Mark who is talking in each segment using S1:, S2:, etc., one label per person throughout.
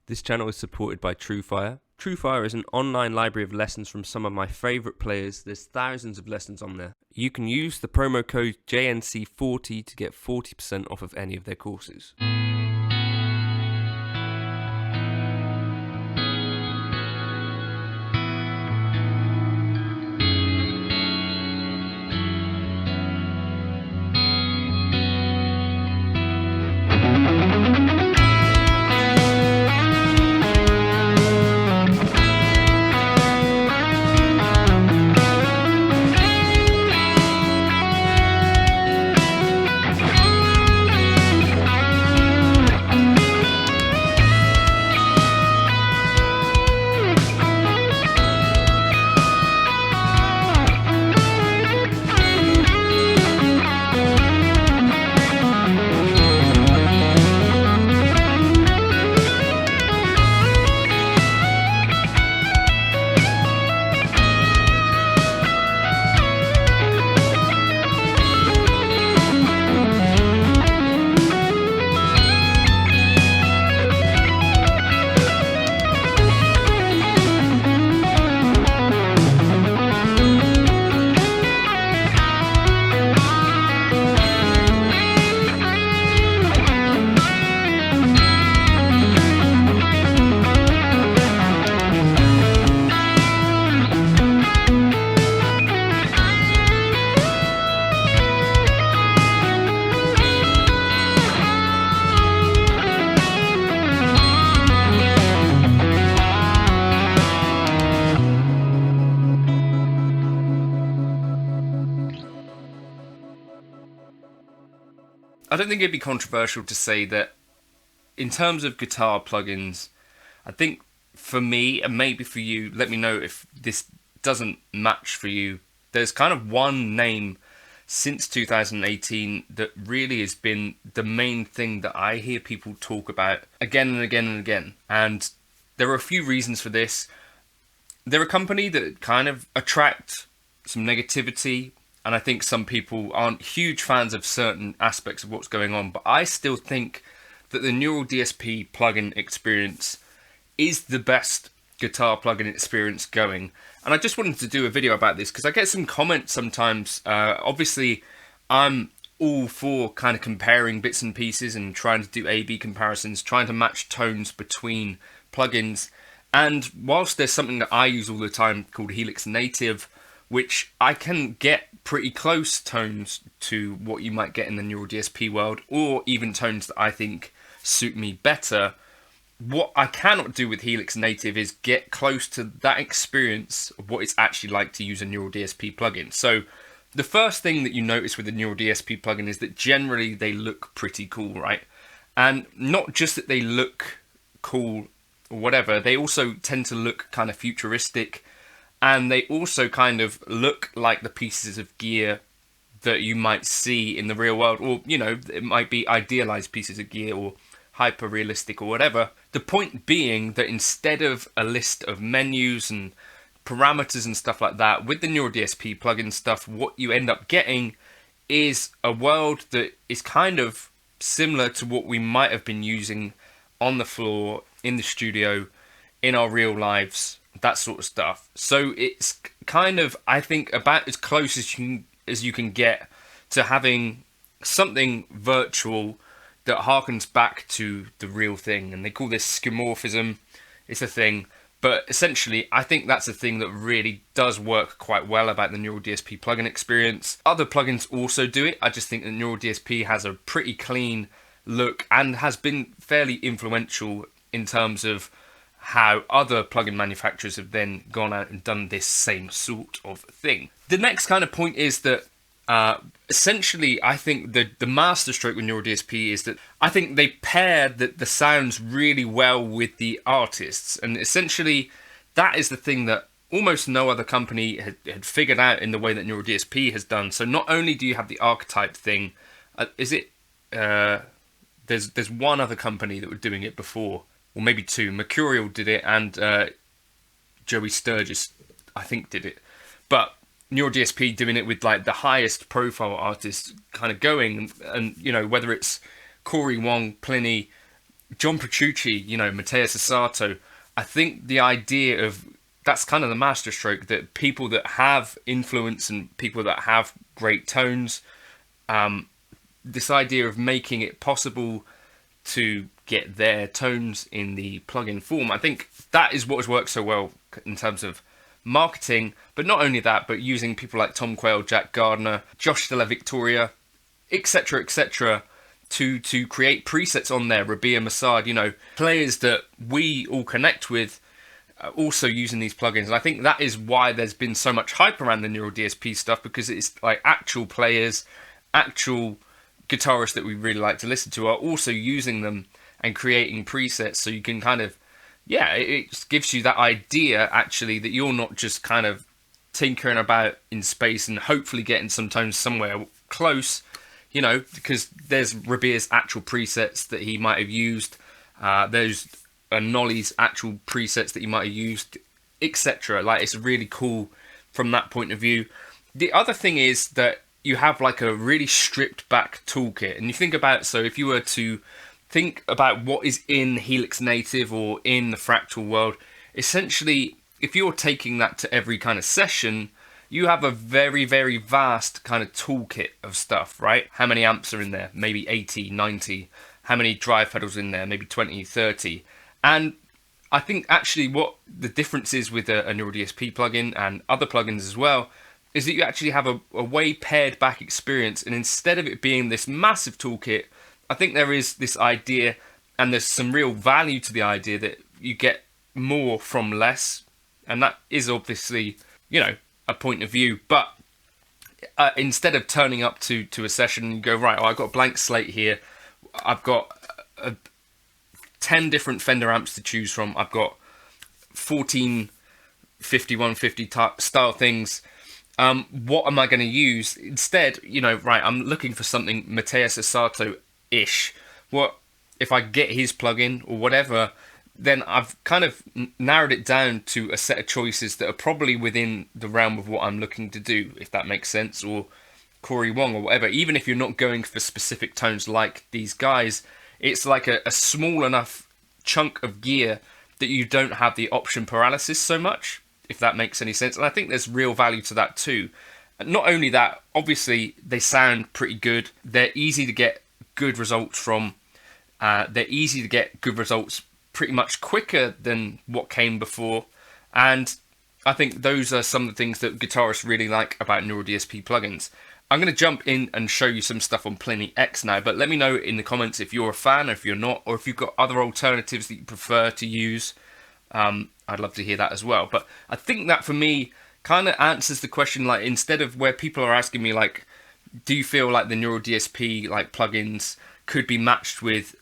S1: This channel is supported by TrueFire. TrueFire is an online library of lessons from some of my favourite players. There's thousands of lessons on there. You can use the promo code JNC40 to get 40% off of any of their courses. I don't think it'd be controversial to say that in terms of guitar plugins, I think for me, and maybe for you, let me know if this doesn't match for you, there's kind of one name since 2018 that really has been the main thing that I hear people talk about again and again and again. And there are a few reasons for this. They're a company that kind of attract some negativity, and I think some people aren't huge fans of certain aspects of what's going on, but I still think that the Neural DSP plugin experience is the best guitar plugin experience going. And I just wanted to do a video about this because I get some comments sometimes. Obviously, I'm all for kind of comparing bits and pieces and trying to do A/B comparisons, trying to match tones between plugins. And whilst there's something that I use all the time called Helix Native, which I can get pretty close tones to what you might get in the Neural DSP world, or even tones that I think suit me better. What I cannot do with Helix Native is get close to that experience of what it's actually like to use a Neural DSP plugin. So the first thing that you notice with the Neural DSP plugin is that generally they look pretty cool, right? And not just that they look cool or whatever, they also tend to look kind of futuristic. And they also kind of look like the pieces of gear that you might see in the real world. Or, you know, it might be idealized pieces of gear or hyper-realistic or whatever. The point being that instead of a list of menus and parameters and stuff like that, with the Neural DSP plugin stuff, what you end up getting is a world that is kind of similar to what we might have been using on the floor, in the studio, in our real lives, that sort of stuff. So it's kind of, I think, about as close as you can get to having something virtual that harkens back to the real thing. And they call this skeuomorphism. It's a thing. But essentially, I think that's a thing that really does work quite well about the Neural DSP plugin experience. Other plugins also do it. I just think that Neural DSP has a pretty clean look and has been fairly influential in terms of how other plugin manufacturers have then gone out and done this same sort of thing. The next kind of point is that essentially I think the masterstroke with Neural DSP is that I think they pair the sounds really well with the artists, and essentially that is the thing that almost no other company had figured out in the way that Neural DSP has done. So not only do you have the archetype thing, there's one other company that were doing it before, or maybe two. Mercurial did it, and Joey Sturgis, I think, did it. But Neural DSP doing it with like the highest profile artists kind of going, and you know, whether it's Corey, Wong, Pliny, John Petrucci, you know, Matteo Sasato, I think the idea of that's kind of the masterstroke, that people that have influence and people that have great tones, this idea of making it possible to get their tones in the plugin form, I think that is what has worked so well in terms of marketing. But not only that, but using people like Tom Quayle, Jack Gardner, Josh Della Victoria, etc., etc., to create presets on there. Rabia Massad, you know, players that we all connect with, also using these plugins. And I think that is why there's been so much hype around the Neural DSP stuff, because it's like actual players, actual guitarists that we really like to listen to are also using them and creating presets. So you can kind of, yeah, it just gives you that idea actually that you're not just kind of tinkering about in space and hopefully getting some tones somewhere close, you know, because there's Rabia's actual presets that he might have used, there's Nolly's actual presets that he might have used, etc. Like, it's really cool from that point of view. The other thing is that you have like a really stripped back toolkit, and you think about, so if you were to think about what is in Helix Native or in the Fractal world, essentially if you're taking that to every kind of session, you have a very, very vast kind of toolkit of stuff, right? How many amps are in there? Maybe 80, 90. How many drive pedals in there? Maybe 20, 30. And I think actually what the difference is with a Neural DSP plugin and other plugins as well, is that you actually have a way pared back experience. And instead of it being this massive toolkit, I think there is this idea, and there's some real value to the idea, that you get more from less. And that is obviously, you know, a point of view. But instead of turning up to a session, you go, right, I've got a blank slate here. I've got 10 different Fender amps to choose from. I've got 14 5150 style things. What am I going to use? Instead, you know, right, I'm looking for something Matteo Sasato-ish. What if I get his plugin or whatever, then I've kind of narrowed it down to a set of choices that are probably within the realm of what I'm looking to do, if that makes sense, or Corey Wong or whatever. Even if you're not going for specific tones like these guys, it's like a small enough chunk of gear that you don't have the option paralysis so much, if that makes any sense. And I think there's real value to that too. And not only that, obviously they sound pretty good. They're easy to get good results from. They're easy to get good results pretty much quicker than what came before. And I think those are some of the things that guitarists really like about Neural DSP plugins. I'm going to jump in and show you some stuff on Pliny X now, but let me know in the comments if you're a fan, or if you're not, or if you've got other alternatives that you prefer to use. I'd love to hear that as well. But I think that for me kind of answers the question, like, instead of where people are asking me, like, do you feel like the Neural DSP like plugins could be matched with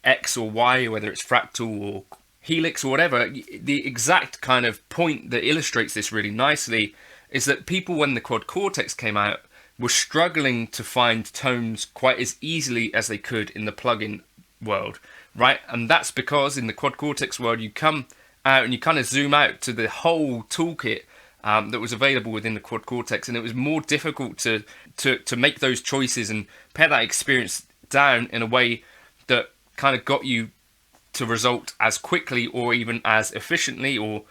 S1: X or Y, whether it's Fractal or Helix or whatever, the exact kind of point that illustrates this really nicely is that people, when the Quad Cortex came out, were struggling to find tones quite as easily as they could in the plugin world, right? And that's because in the Quad Cortex world, you come out and you kind of zoom out to the whole toolkit that was available within the Quad Cortex, and it was more difficult to make those choices and pare that experience down in a way that kind of got you to result as quickly or even as efficiently or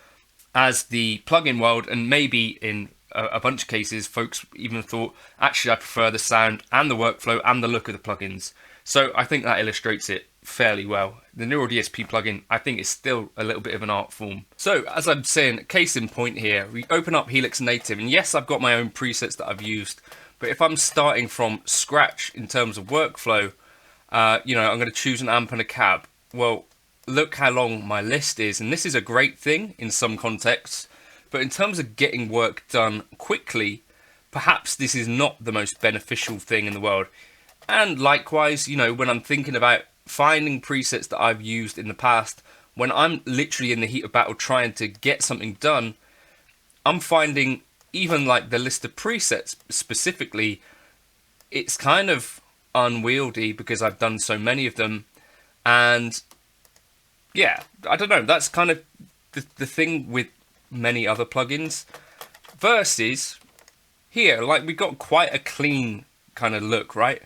S1: as the plugin world. And maybe in a bunch of cases, folks even thought, actually, I prefer the sound and the workflow and the look of the plugins. So I think that illustrates it fairly well. The Neural DSP plugin, I think, is still a little bit of an art form. So as I'm saying, case in point here, we open up Helix Native, and yes, I've got my own presets that I've used, but if I'm starting from scratch in terms of workflow, you know, I'm going to choose an amp and a cab. Well, look how long my list is, and this is a great thing in some contexts, but in terms of getting work done quickly, perhaps this is not the most beneficial thing in the world. And likewise, you know, when I'm thinking about finding presets that I've used in the past, when I'm literally in the heat of battle trying to get something done, I'm finding even like the list of presets specifically, it's kind of unwieldy because I've done so many of them. And yeah, I don't know, that's kind of the thing with many other plugins versus here, like, we got quite a clean kind of look, right?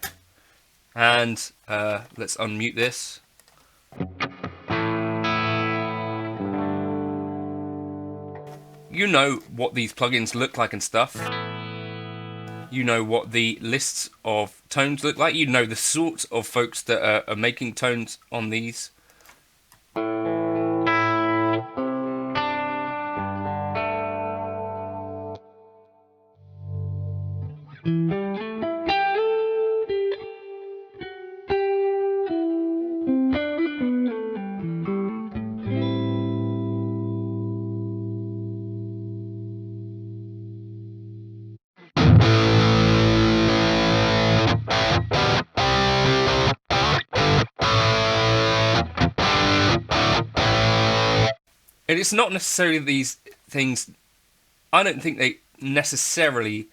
S1: And let's unmute this. You know what these plugins look like and stuff. You know what the lists of tones look like. You know the sorts of folks that are making tones on these. And it's not necessarily these things, I don't think they necessarily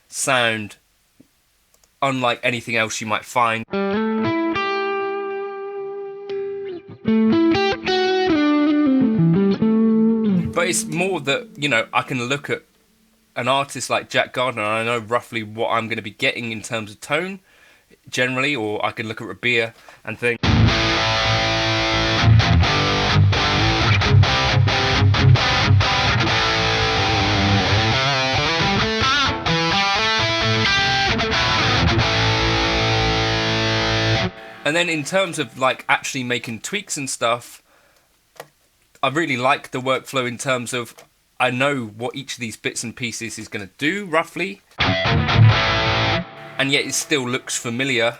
S1: sound unlike anything else you might find. But it's more that, you know, I can look at an artist like Jack Gardner and I know roughly what I'm going to be getting in terms of tone, generally, or I can look at Rabia and think, and then in terms of like actually making tweaks and stuff, I really like the workflow in terms of I know what each of these bits and pieces is going to do roughly, and yet it still looks familiar.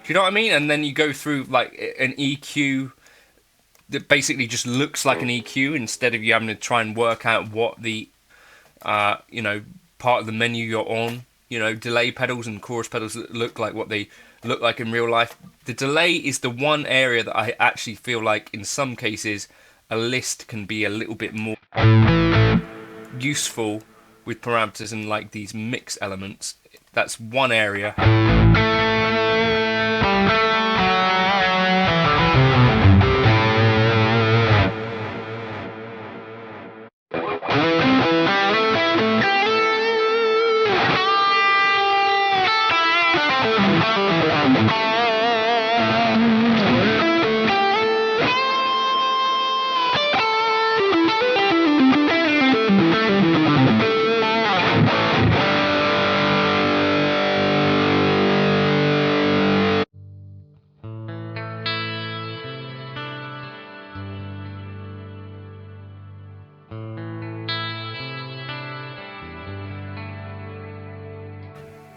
S1: Do you know what I mean? And then you go through like an EQ that basically just looks like an EQ instead of you having to try and work out what the, you know, part of the menu you're on. You know, delay pedals and chorus pedals look like what they look like in real life. The delay is the one area that I actually feel like in some cases a list can be a little bit more useful with parameters and like these mix elements. That's one area.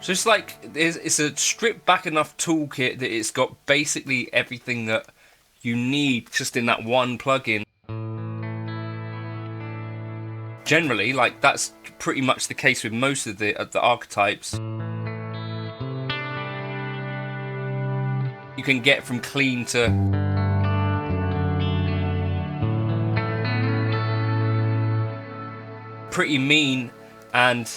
S1: So it's like it's a stripped back enough toolkit that it's got basically everything that you need just in that one plugin. Generally, like that's pretty much the case with most of the archetypes. You can get from clean to pretty mean and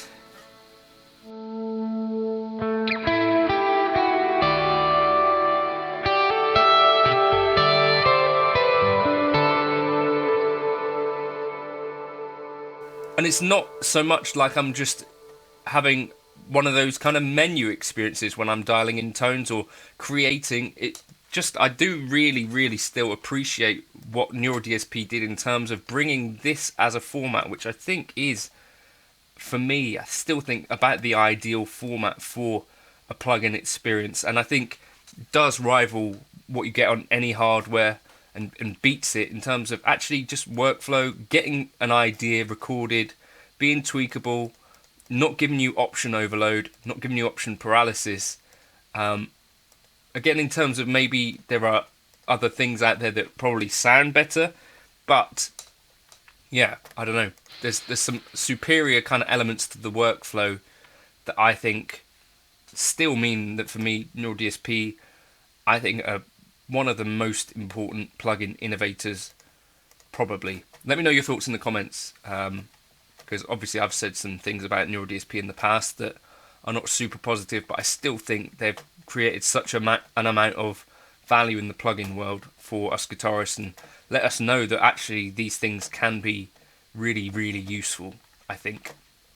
S1: it's not so much like I'm just having one of those kind of menu experiences when I'm dialing in tones or creating it. Just I do really still appreciate what Neural DSP did in terms of bringing this as a format, which I think is, for me, I still think about the ideal format for a plugin experience, and I think does rival what you get on any hardware and beats it in terms of actually just workflow, getting an idea recorded, being tweakable, not giving you option overload, not giving you option paralysis. Again, in terms of maybe there are other things out there that probably sound better, but yeah, I don't know. There's some superior kind of elements to the workflow that I think still mean that for me, Neural DSP, I think are one of the most important plugin innovators, probably. Let me know your thoughts in the comments, because obviously I've said some things about Neural DSP in the past that are not super positive, but I still think they've created such an amount of value in the plugin world for us guitarists, and let us know that actually these things can be really, really useful, I think.